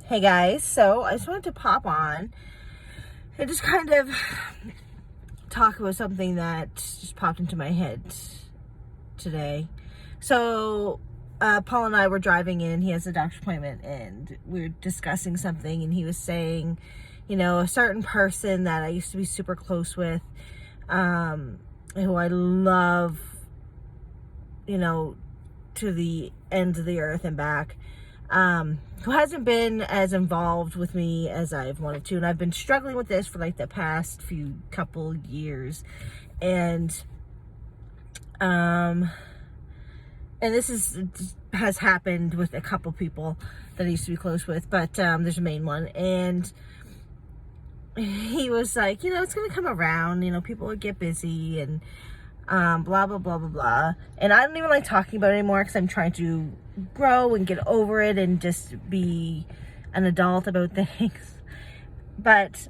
Hey guys, so I just wanted to pop on and just kind of talk about something that just popped into my head today. So Paul and I were driving in, he has a doctor's appointment, and we were discussing something, and he was saying, a certain person that I used to be super close with, who I love, to the ends of the earth and back, who hasn't been as involved with me as I've wanted to. And I've been struggling with this for like the past few couple years. And this has happened with a couple people that I used to be close with, but there's a main one. And he was like, it's going to come around, people will get busy and blah, blah, blah, blah, blah. And I don't even like talking about it anymore because I'm trying to grow and get over it and just be an adult about things. But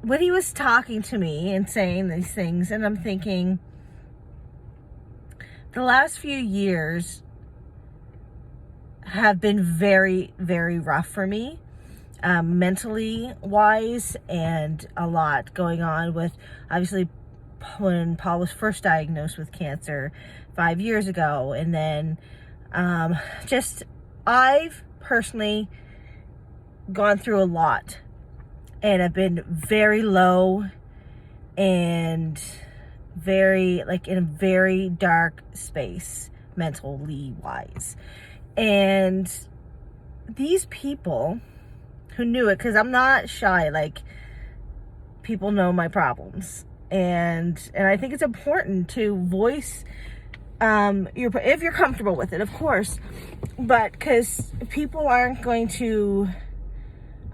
when he was talking to me and saying these things, and I'm thinking, the last few years have been very, very rough for me, mentally wise, and a lot going on with, obviously, when Paul was first diagnosed with cancer 5 years ago. And then I've personally gone through a lot, and I've been very low and very, in a very dark space, mentally wise. And these people who knew it, because I'm not shy, people know my problems. And I think it's important to voice if you're comfortable with it, of course, but because people aren't going to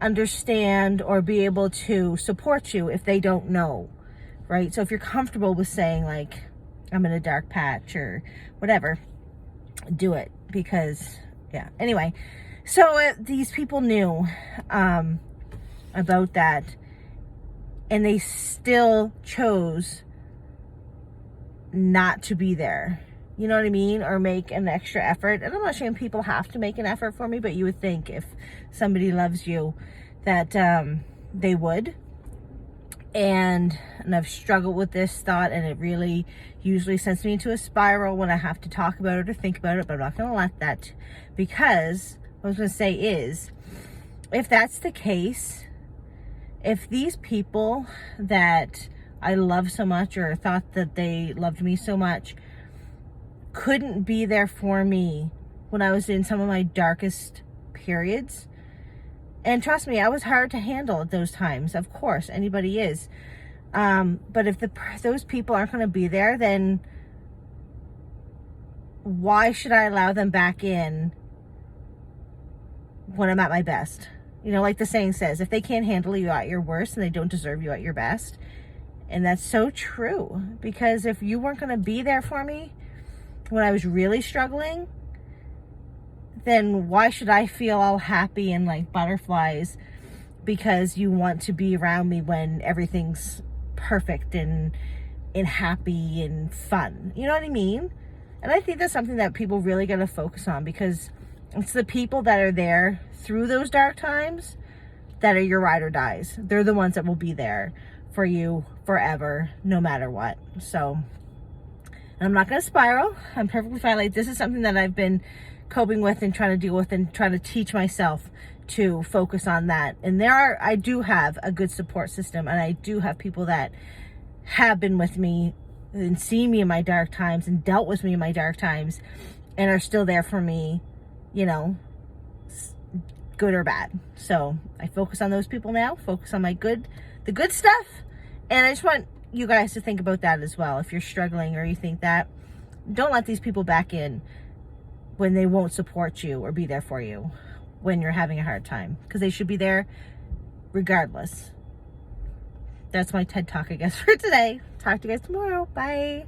understand or be able to support you if they don't know, right? So if you're comfortable with saying I'm in a dark patch or whatever, do it, because anyway, so these people knew about that, and they still chose not to be there. You know what I mean? Or make an extra effort. And I'm not saying people have to make an effort for me, but you would think if somebody loves you that they would. And I've struggled with this thought, and it really usually sends me into a spiral when I have to talk about it or think about it, but I'm not going to let that, because what I was going to say is, if that's the case, if these people that I love so much, or thought that they loved me so much, couldn't be there for me when I was in some of my darkest periods, and trust me, I was hard to handle at those times. Of course, anybody is. But if those people aren't going to be there, then why should I allow them back in when I'm at my best? Like the saying says, if they can't handle you at your worst, then they don't deserve you at your best. And that's so true, because if you weren't going to be there for me when I was really struggling, then why should I feel all happy and like butterflies because you want to be around me when everything's perfect and happy and fun? You know what I mean? And I think that's something that people really got to focus on, because it's the people that are there through those dark times that are your ride or dies. They're the ones that will be there for you forever, no matter what. So, and I'm not going to spiral. I'm perfectly fine. This is something that I've been coping with and trying to deal with, and trying to teach myself to focus on that. And I do have a good support system, and I do have people that have been with me and seen me in my dark times and dealt with me in my dark times and are still there for me, good or bad. So I focus on those people now, focus on the good stuff. And I just want you guys to think about that as well. If you're struggling or you think that, don't let these people back in when they won't support you or be there for you when you're having a hard time, because they should be there regardless. That's my TED Talk, I guess, for today. Talk to you guys tomorrow. Bye.